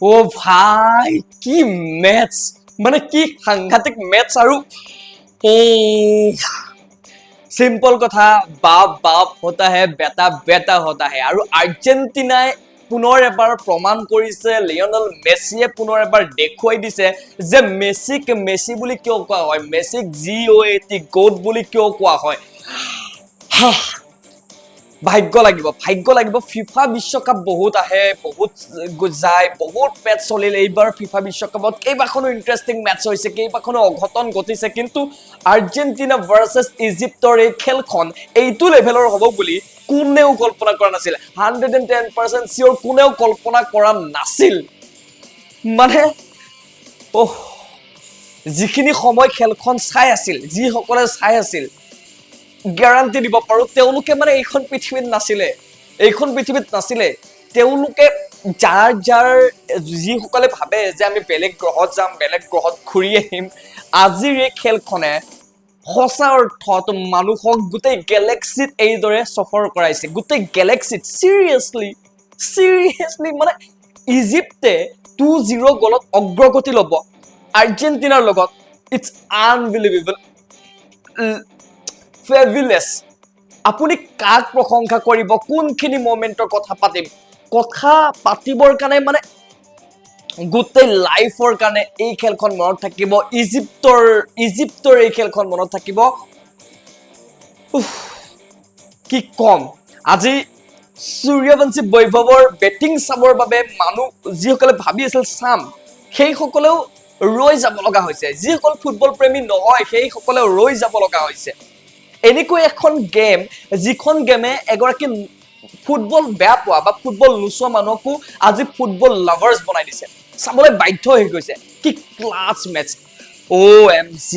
ও ভাই কি ম্যাচ মানে কি সাংঘাতিক ম্যাচ আৰু সিম্পল কথা বাপ বাপ হতা হে বেটা বেটা হতা হে আৰু আৰ্জেণ্টিনাই পুনৰ এবাৰ প্ৰমাণ কৰিছে লিঅনেল মেছিয়ে পুনৰ এবাৰ দেখুৱাই দিছে যে মেছিক মেছি বুলি কিয় কোৱা হয় মেছিক GOAT গোট বুলি কিয় কোৱা হয় ভাগ্য লাগিব ফিফা বিশ্বকাপ বহুত আহে বহুত যায় বহুত মেচ চলিল এইবাৰ ফিফা বিশ্বকাপত কেইবাখনো ইন্টাৰেষ্টিং মেচ হৈছে কেইবাখনো অঘটন ঘটিছে কিন্তু আৰ্জেণ্টিনা ভাৰ্চেছ ইজিপ্তৰ এই খেলখন এইটো লেভেলৰ হ'ব বুলি কোনেও কল্পনা কৰা নাছিল 110% চিয়ৰ কোনেও কল্পনা কৰা নাছিল মানে যিখিনি সময় খেলখন চাই আছিল যিসকলে চাই আছিল গ্যাৰান্টি দিব পাৰো তেওঁলোকে মানে এইখন পৃথিৱীত নাছিলে তেওঁলোকে যাৰ যিসকলে ভাবে যে আমি বেলেগ গ্ৰহত যাম বেলেগ গ্ৰহত ঘূৰি আহিম আজিৰ এই খেলখনে সঁচা অৰ্থত মানুহক গোটেই গেলেক্সিত এইদৰে সফৰ কৰাইছে গোটেই গেলেক্সিত চিৰিয়াছলি মানে ইজিপ্তে 2-0 গলত অগ্ৰগতি ল'ব আৰ্জেণ্টিনাৰ লগত ইটস আনবিলিভেবল ফেবুলাস আপুনি কাক প্ৰশংসা কৰিব কোনখিনি মোমেন্টৰ কথা পাতিবৰ কাৰণে মানে গোটেই লাইফৰ কাৰণে এই খেলখন মনত থাকিব ইজিপ্তৰ এই খেলখন মনত থাকিব কি কম আজি সূৰ্যবংশী বৈভৱৰ বেটিং চাবৰ বাবে মানুহ যিসকলে ভাবি আছিল চাম সেইসকলেও ৰৈ যাব লগা হৈছে যিসকল ফুটবল প্ৰেমী নহয় সেইসকলেও ৰৈ যাব লগা হৈছে এনেকৈ এখন গেম যিখন গেমে এগৰাকী ফুটবল বেয়া পোৱা বা ফুটবল নোচোৱা মানুহকো আজি ফুটবল লাভাৰ্স বনাই দিছে চাবলৈ বাধ্য হৈ গৈছে কি ক্লাছ মেচ OMG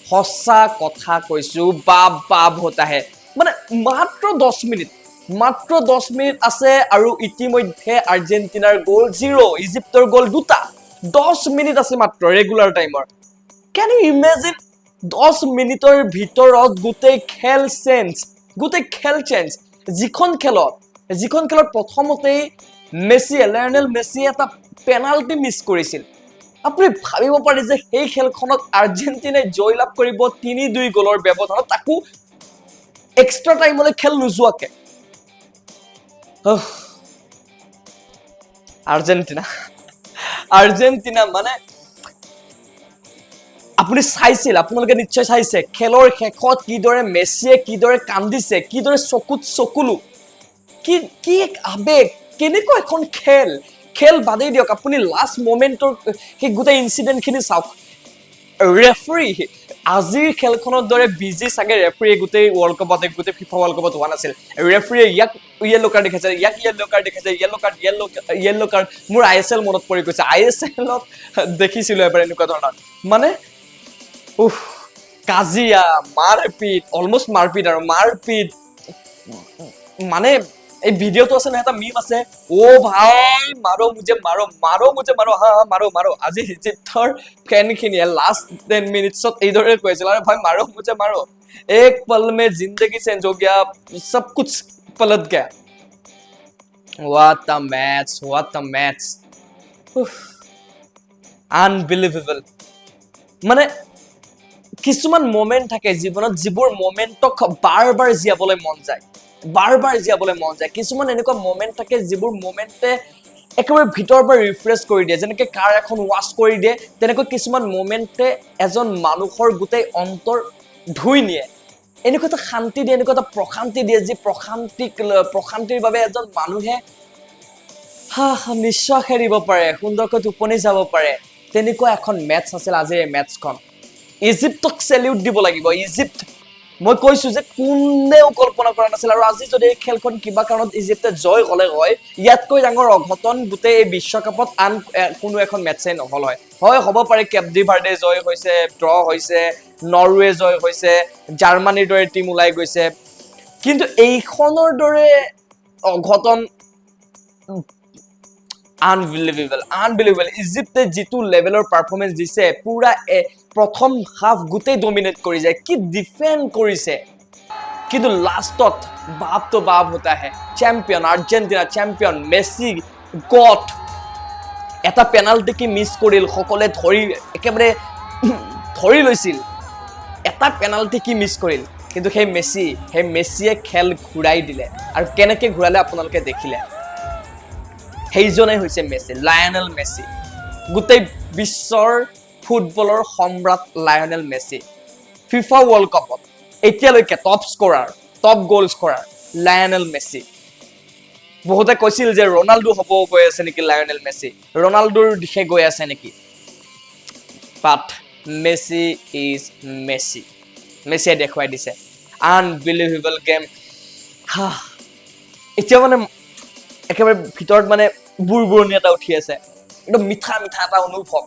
সঁচা কথা কৈছো বাপ হতা হে মানে মাত্ৰ 10 মিনিট আছে আৰু ইতিমধ্যে আৰ্জেণ্টিনাৰ গ'ল 0 ইজিপ্তৰ গ'ল 2টা 10 মিনিট আছে মাত্ৰ ৰেগুলাৰ টাইমৰ can you imagine 10 মিনিটৰ ভিতৰত গোটেই খেল চেঞ্জ যিখন খেলত প্ৰথমতে লিঅনেল মেছি এটা পেনাল্টি মিছ কৰিছিল আপুনি ভাবিব পাৰে যে এই খেলখনত আৰ্জেণ্টিনাই জয়লাভ কৰিব 3-2 গলৰ ব্যৱধানত তাকো এক্সট্ৰা টাইমলৈ খেল নোযোৱাকে আৰ্জেণ্টিনা মানে আপুনি আপোনালোকে নিশ্চয় চাইছে খেলৰ শেষত কিদৰে মেছিয়ে কিদৰে কান্দিছে কিদৰে চকুলো কি এক আবেগ কেনেকৈ এখন খেল বাদেই দিয়ক আপুনি লাষ্ট মোমেন্টৰ সেই গোটেই ইনসিডেন্টখিনি চাওক ৰেফাৰী আজিৰ খেলখনৰ দৰে বিজি চাগে ৰেফাৰী গোটেই ৱৰ্ল্ড কাপত গোটেই ফিফা ৱৰ্ল্ড কাপত হোৱা নাছিল ৰেফাৰী ইয়াক ইয়েলো কাৰ্ড দেখাইছে ইয়েলো কাৰ্ড মোৰ ISL মনত পৰি গৈছে ISLত দেখিছিলো এবাৰ এনেকুৱা ধৰণৰ মানে কাজিয়া মাৰপিট অলমোস্ট মাৰপিট মানে এই ভিডিওটো আছে না এটা মিম আছে ও ভাই মাৰো মুঝে মাৰো আজি ইজিপ্তৰ ফ্যানখিনিয়ে লাষ্ট 10 মিনিটছত এইদৰে কৈছিল আৰে ভাই মাৰো মুঝে মাৰো এক পল মে জিন্দগি চেঞ্জ हो गया सब कुछ पलट गया what a match unbelievable মানে কিছুমান মোমেন্ট থাকে জীৱনত যিবোৰ মোমেন্টক বাৰ জিয়াবলৈ মন যায় কিছুমান এনেকুৱা মোমেন্ট থাকে যিবোৰ মোমেন্টে একেবাৰে ভিতৰৰ পৰা ৰিফ্ৰেছ কৰি দিয়ে যেনেকৈ কাৰ এখন ৱাশ কৰি দিয়ে তেনেকৈ কিছুমান মোমেন্টে এজন মানুহৰ গোটেই অন্তৰ ধুই নিয়ে এনেকুৱা এটা শান্তি দিয়ে এনেকুৱা এটা প্ৰশান্তি দিয়ে যি প্ৰশান্তিৰ বাবে এজন মানুহে নিশ্বাস এৰিব পাৰে সুন্দৰকৈ টোপনি যাব পাৰে তেনেকুৱা এখন মেচ আছিল আজিৰ এই মেচখন ইজিপ্তক সেলিউট দিব লাগিব ইজিপ্ত মই কৈছো যে কোনেও কল্পনা কৰা নাছিল আৰু আজি যদি এই খেলখন কিবা কাৰণত ইজিপ্তে জয় হলে হয় ইয়াতকৈ ডাঙৰ অঘটন গোটেই এই বিশ্বকাপত আন কোনো এখন মেচে নহল হয় হ'ব পাৰে কেপডি ভাৰ্ডে জয় হৈছে ড্ৰ হৈছে নৰৱে জয় হৈছে জাৰ্মানীৰ দৰে টিম ওলাই গৈছে কিন্তু এইখনৰ দৰে অঘটন unbelievable ইজিপ্তে যিটো লেভেলৰ পাৰফৰমেন্স দিছে পুৰা প্ৰথম হাফ গোটেই ডমিনেট কৰি যায় কি ডিফেন্ড কৰিছে কিন্তু লাষ্টত বাপ তো বাপ হতা হে champion Argentina champion Messi gut এটা পেনাল্টি কি মিছ কৰিল, সকলোৱে ধৰি একেবাৰে ধৰি লৈছিল, এটা পেনাল্টি কি মিছ কৰিল, কিন্তু সেই মেছিয়ে খেল ঘূৰাই দিলে। আৰু কেনেকৈ ঘূৰালে আপোনালোকে দেখিলে। সেইজনেই হৈছে মেছি, লায়নেল মেছি, গোটেই বিশ্বৰ ফুটবলৰ সম্ৰাট লায়নেল মেছি। ফিফা ৱৰ্ল্ড কাপত এতিয়ালৈকে টপ স্কৰাৰ, টপ গ'ল স্কৰাৰ লায়নেল মেছি। বহুতে কৈছিল যে ৰনাল্ডো হ'ব গৈ আছে নেকি লায়নেল মেছি, ৰনাল্ডোৰ দিশে গৈ আছে নেকি, বাট মেছি ইজ মেছি। মেছিয়ে দেখুৱাই দিছে আনবিলিভেবল গেম। এতিয়া মানে একেবাৰে ভিতৰত মানে বুৰবুৰণি এটা উঠি আছে, একদম মিঠা এটা অনুভৱ,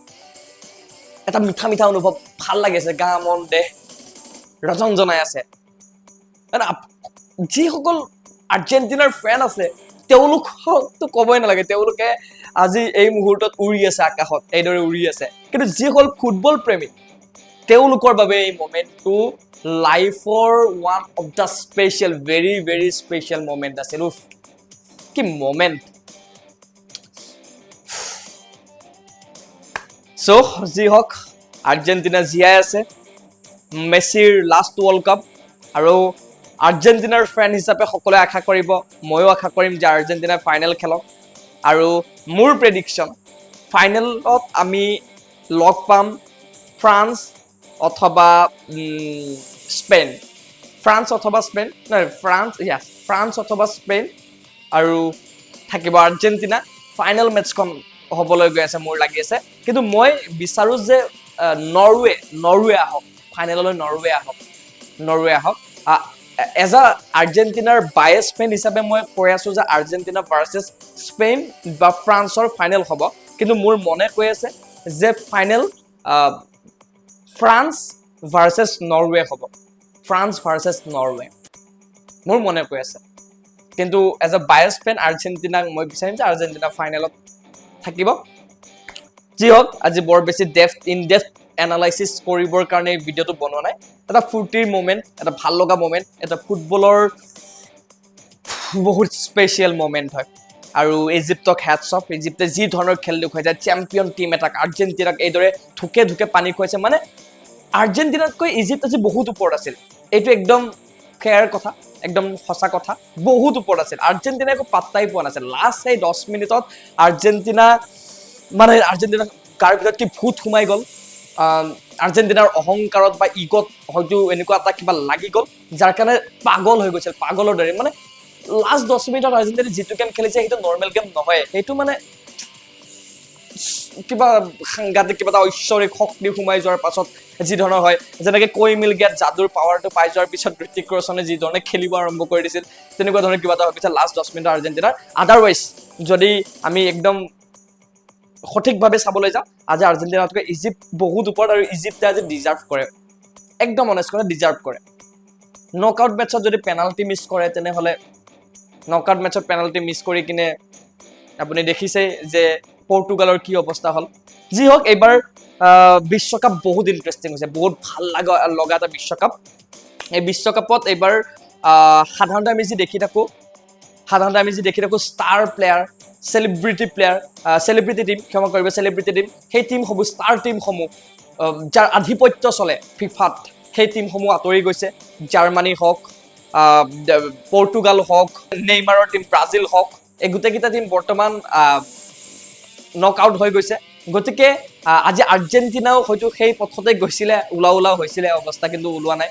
এটা মিঠা অনুভৱ, ভাল লাগিছে, গা মন দেহ ৰজন জনাই আছে। যিসকল আৰ্জেণ্টিনাৰ ফেন আছে তেওঁলোককতো ক'বই নালাগে, তেওঁলোকে আজি এই মুহূৰ্তত উৰি আছে আকাশত, এইদৰে উৰি আছে। কিন্তু যিসকল ফুটবল প্ৰেমী তেওঁলোকৰ বাবে এই মমেণ্টটো লাইফৰ one of the special, very special moment আছিল। কি মমেণ্ট। চ' যি হওক, আৰ্জেণ্টিনা জীয়াই আছে, মেছিৰ লাষ্ট ৱৰ্ল্ড কাপ। আৰু আৰ্জেণ্টিনাৰ ফেন হিচাপে সকলোৱে আশা কৰিব, ময়ো আশা কৰিম যে আৰ্জেণ্টিনাই ফাইনেল খেলক। আৰু মোৰ প্ৰেডিকশ্যন, ফাইনেলত আমি লগ পাম ফ্ৰান্স অথবা স্পেইন, ফ্ৰান্স অথবা স্পেইন, আৰু থাকিব আৰ্জেণ্টিনা। ফাইনেল মেটচখন হ'বলৈ গৈ আছে মোৰ লাগি আছে। কিন্তু মই বিচাৰোঁ যে নৰৱে আহক ফাইনেললৈ, নৰৱে আহক। এজ আ আৰ্জেণ্টিনাৰ বায়েছ ফেন হিচাপে মই কৈ আছোঁ যে আৰ্জেণ্টিনা ভাৰ্চেছ স্পেইন বা ফ্ৰান্সৰ ফাইনেল হ'ব। কিন্তু মোৰ মনে কৈ আছে যে ফাইনেল ফ্ৰান্স ভাৰ্চেছ নৰৱে হ'ব, ফ্ৰান্স ভাৰ্চেছ নৰৱে, মোৰ মনে কৈ আছে। কিন্তু এজ এ বায়েছ ফেন আৰ্জেণ্টিনাক মই বিচাৰিম যে আৰ্জেণ্টিনা ফাইনেলত থাকিব। যি হওক, আজি বৰ বেছি ইন ডেপথ এনালাইচিছ কৰিবৰ কাৰণে এই ভিডিঅ'টো বনোৱা নাই। এটা ফূৰ্তিৰ মমেণ্ট, এটা ভাল লগা মমেণ্ট, এটা ফুটবলৰ বহুত স্পেচিয়েল মমেণ্ট হয়। আৰু ইজিপ্তক হেডছ অফ, ইজিপ্তে যি ধৰণৰ খেল দেখুৱাইছে, চেম্পিয়ন টীম এটাক আৰ্জেণ্টিনাক এইদৰে ঢুকে পানী খুৱাইছে। মানে আৰ্জেণ্টিনাতকৈ ইজিপ্ত আজি বহুত ওপৰত আছিল, এইটো একদম ফেয়াৰ কথা, একদম সঁচা কথা, বহুত ওপৰত আছিল। আৰ্জেণ্টিনাই একো পাত্তাই পোৱা নাছিল। লাষ্ট সেই 10 মিনিটত আৰ্জেণ্টিনা গাৰ ভিতৰত কি ভূত সোমাই গ'ল, আৰ্জেণ্টিনাৰ অহংকাৰত বা ইগত হয়তো এনেকুৱা এটা কিবা লাগি গ'ল, যাৰ কাৰণে পাগল হৈ গৈছিল, পাগলৰ দৰে। মানে লাষ্ট 10 মিনিটত আৰ্জেণ্টিনাই যিটো গেম খেলিছে সেইটো নৰ্মেল গেম নহয়, সেইটো মানে কিবা সাংঘাতিক, কিবা এটা ঐশ্বৰিক শক্তি সোমাই যোৱাৰ পাছত যি ধৰণৰ হয়, যেনেকে কৈ মিল গেট যাদুৰ পাৱাৰটো পাই যোৱাৰ পিছত ঋতিক ৰোশনে যি ধৰণে খেলিব আৰম্ভ কৰি দিছিল, তেনেকুৱা ধৰণৰ কিবা এটা হৈ গৈছে লাষ্ট 10 মিনিটৰ আৰ্জেণ্টিনাৰ। আদাৰৱাইজ যদি আমি একদম সঠিকভাৱে চাবলৈ যাওঁ, আজি আৰ্জেণ্টিনাতকৈ ইজিপ্ত বহুত ওপৰত, আৰু ইজিপ্তে আজি ডিজাৰ্ভ কৰে, একদম অনেষ্ট কৰে, ডিজাৰ্ভ কৰে। নকআউট মেটছত যদি পেনাল্টি মিছ কৰে, তেনেহ'লে নকআউট মেটছত পেনাল্টি মিছ কৰি কিনে আপুনি দেখিছে যে পৰ্তুগালৰ কি অৱস্থা হ'ল। যি হওক, এইবাৰ বিশ্বকাপ বহুত ইণ্টাৰেষ্টিং হৈছে, বহুত ভাল লগা এটা বিশ্বকাপ। এই বিশ্বকাপত এইবাৰ সাধাৰণতে আমি যি দেখি থাকোঁ ষ্টাৰ প্লেয়াৰ, চেলিব্ৰিটি টিম, সেই টিমসমূহ, ষ্টাৰ টিমসমূহ যাৰ আধিপত্য চলে ফিফাত, সেই টিমসমূহ আঁতৰি গৈছে। জাৰ্মানী হওক, পৰ্তুগাল হওক, নেইমাৰৰ টিম ব্ৰাজিল হওক, এই গোটেইকেইটা টিম বৰ্তমান নক আউট হৈ গৈছে। গতিকে আজি আৰ্জেণ্টিনাও হয়তো সেই পথতে গৈছিলে, ওলাও হৈছিলে অৱস্থা, কিন্তু ওলোৱা নাই।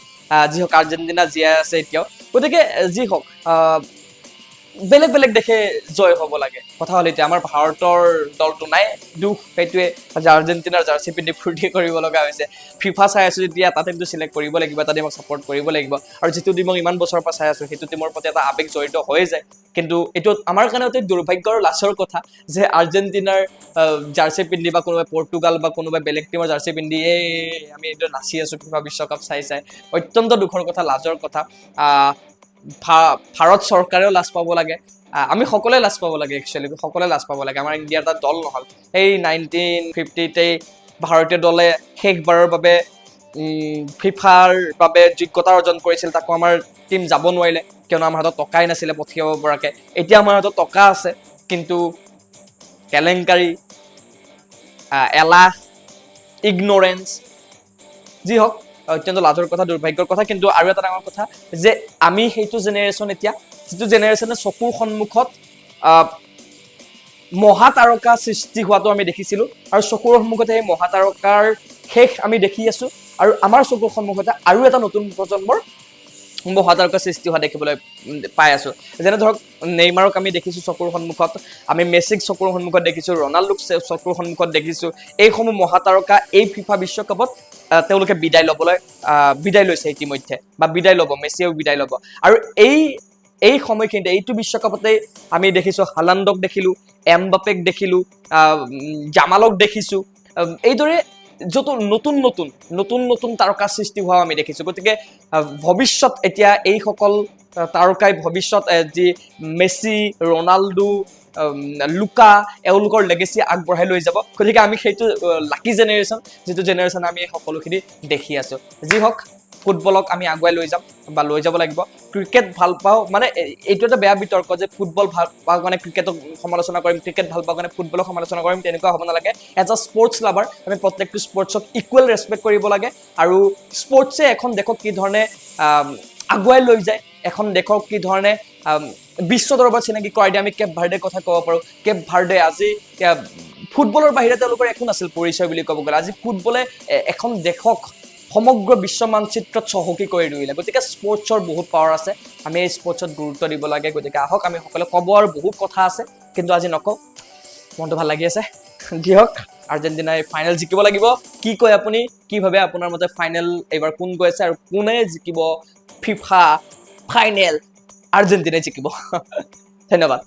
যি হওক, আৰ্জেণ্টিনা জীয়াই আছে এতিয়াও। গতিকে যি হওক, বেলেগ দেশে জয় হ'ব লাগে। কথা হ'ল এতিয়া আমাৰ ভাৰতৰ দলটো নাই, দুখ সেইটোৱে। আজি আৰ্জেণ্টিনাৰ জাৰ্চি পিন্ধি ফূৰ্তি কৰিব লগা হৈছে। ফিফা চাই আছোঁ যেতিয়া এটা টিমটো চিলেক্ট কৰিব লাগিব, এটা টিমক ছাপৰ্ট কৰিব লাগিব, আৰু যিটো টিমক ইমান বছৰৰ পৰা চাই আছোঁ সেইটো টিমৰ প্ৰতি এটা আৱেগ জড়িত হৈ যায়। কিন্তু এইটো আমাৰ কাৰণে অতি দুৰ্ভাগ্যৰ লাজৰ কথা যে আৰ্জেণ্টিনাৰ জাৰ্চি পিন্ধি বা কোনোবাই পৰ্তুগাল বা কোনোবাই বেলেগ টিমৰ জাৰ্চি পিন্ধি আমি এইটো নাচি আছোঁ ফিফা বিশ্বকাপ চাই। অত্যন্ত দুখৰ কথা, লাজৰ কথা। ভাৰত চৰকাৰেও লাজ পাব লাগে, আমি সকলোৱে লাজ পাব লাগে, একচুৱেলি সকলোৱে লাজ পাব লাগে। আমাৰ ইণ্ডিয়াৰ এটা দল নহ'ল। সেই 1950তেই ভাৰতীয় দলে শেষবাৰৰ বাবে ফিফাৰ বাবে যোগ্যতা অৰ্জন কৰিছিল, তাকো আমাৰ টিম যাব নোৱাৰিলে, কিয়নো আমাৰ হাতত টকাই নাছিলে পঠিয়াব পৰাকৈ। এতিয়া আমাৰ হাতত টকা আছে, কিন্তু কেলেংকাৰী, এলাহ, ইগনৰেঞ্চ, যি হওক অত্যন্ত লাজৰ কথা, দুৰ্ভাগ্যৰ কথা। কিন্তু আৰু এটা ডাঙৰ কথা যে আমি সেইটো জেনেৰেশ্যন এতিয়া, যিটো জেনেৰেশ্যনে চকুৰ সন্মুখত মহাতাৰকা সৃষ্টি হোৱাটো আমি দেখিছিলোঁ, আৰু চকুৰ সন্মুখতে সেই মহাতাৰকাৰ শেষ আমি দেখি আছোঁ, আৰু আমাৰ চকুৰ সন্মুখতে আৰু এটা নতুন প্ৰজন্মৰ মহাতাৰকা সৃষ্টি হোৱা দেখিবলৈ পাই আছোঁ। যেনে ধৰক নেইমাৰক আমি দেখিছোঁ চকুৰ সন্মুখত, আমি মেছিক চকুৰ সন্মুখত দেখিছোঁ, ৰনাল্ডোক চকুৰ সন্মুখত দেখিছোঁ। এইসমূহ মহাতাৰকা এই ফিফা বিশ্বকাপত তেওঁলোকে বিদায় লৈছে ইতিমধ্যে, বা বিদায় ল'ব, মেছিয়েও বিদায় ল'ব। আৰু এই সময়খিনিতে, এইটো বিশ্বকাপতে আমি দেখিছোঁ হালাণ্ডক দেখিলোঁ, এমবাপেক দেখিলোঁ, জামালক দেখিছোঁ। এইদৰে য'ত নতুন নতুন তাৰকা সৃষ্টি হোৱা আমি দেখিছোঁ। গতিকে ভৱিষ্যত এতিয়া এইসকল তাৰকাই ভৱিষ্যত যি মেছি, ৰনাল্ডো, লুকা, এওঁলোকৰ লেগেচি আগবঢ়াই লৈ যাব। গতিকে আমি সেইটো লাকি জেনেৰেশ্যন, যিটো জেনেৰেশ্যন আমি সকলোখিনি দেখি আছোঁ। যি হওক, ফুটবলক আমি আগুৱাই লৈ যাম, বা লৈ যাব লাগিব। ক্ৰিকেট ভাল পাওঁ মানে এইটো এটা বেয়া বিতৰ্ক যে ফুটবল ভাল পাওঁ কাৰণে ক্ৰিকেটক সমালোচনা কৰিম, ক্ৰিকেট ভাল পাওঁ কাৰণে ফুটবলক সমালোচনা কৰিম, তেনেকুৱা হ'ব নালাগে। এজ আ স্পৰ্টছ লাভাৰ আমি প্ৰত্যেকটো স্পৰ্টছক ইকুৱেল ৰেচপেক্ট কৰিব লাগে। আৰু স্পৰ্টছে এখন দেশক কি ধৰণে আগুৱাই লৈ যায়, এখন দেশক কি ধৰণে বিশ্ব দৰবাৰত চিনাকি কৰাই দিয়ে। আমি কেপ ভাৰ্ডেৰ কথা ক'ব পাৰোঁ। কেপ ভাৰ্ডে আজি ফুটবলৰ বাহিৰে তেওঁলোকৰ একো নাছিল পৰিচয় বুলি ক'ব গ'লে। আজি ফুটবলে এখন দেশক সমগ্ৰ বিশ্ব মানচিত্ৰত চহকী কৰি তুলিলে। গতিকে স্পৰ্টছৰ বহুত পাৱাৰ আছে, আমি এই স্পৰ্টছত গুৰুত্ব দিব লাগে। গতিকে আহক, আমি সকলোৱে ক'ব আৰু বহুত কথা আছে, কিন্তু আজি নকওঁ, মনটো ভাল লাগি আছে। দিয়ক, আৰ্জেণ্টিনাই ফাইনেল জিকিব লাগিব। কি কয় আপুনি? কি ভাবে আপোনাৰ মতে ফাইনেল এইবাৰ কোন গৈ আছে, আৰু কোনে জিকিব ফিফা ফাইনেল? আৰ্জেণ্টিনাই জিকিব। ধন্যবাদ।